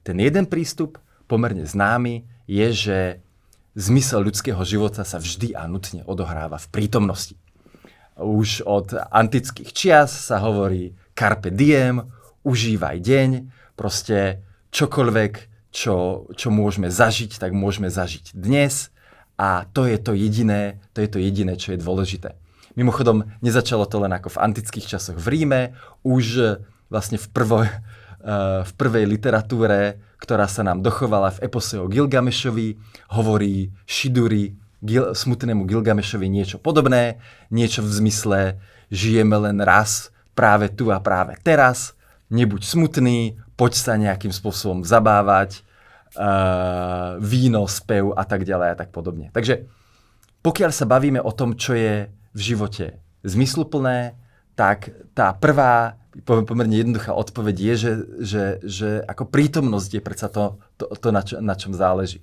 Ten jeden prístup, pomerne známy, je, že zmysel ľudského života sa vždy a nutne odohráva v prítomnosti. Už od antických čias sa hovorí carpe diem, užívaj deň, proste čokoľvek, čo môžeme zažiť, tak môžeme zažiť dnes a to je to jediné, čo je dôležité. Mimochodom, nezačalo to len ako v antických časoch v Ríme, už vlastne v prvej literatúre, ktorá sa nám dochovala v epose o Gilgamešovi, hovorí Šiduri smutnému Gilgamešovi niečo podobné, niečo v zmysle žijeme len raz, práve tu a práve teraz, nebuď smutný, poď sa nejakým spôsobom zabávať, víno, spev a tak ďalej a tak podobne. Takže pokiaľ sa bavíme o tom, čo je v živote zmysluplné, tak tá prvá pomerne jednoduchá odpoveď je, že ako prítomnosť je predsa to na čom záleží.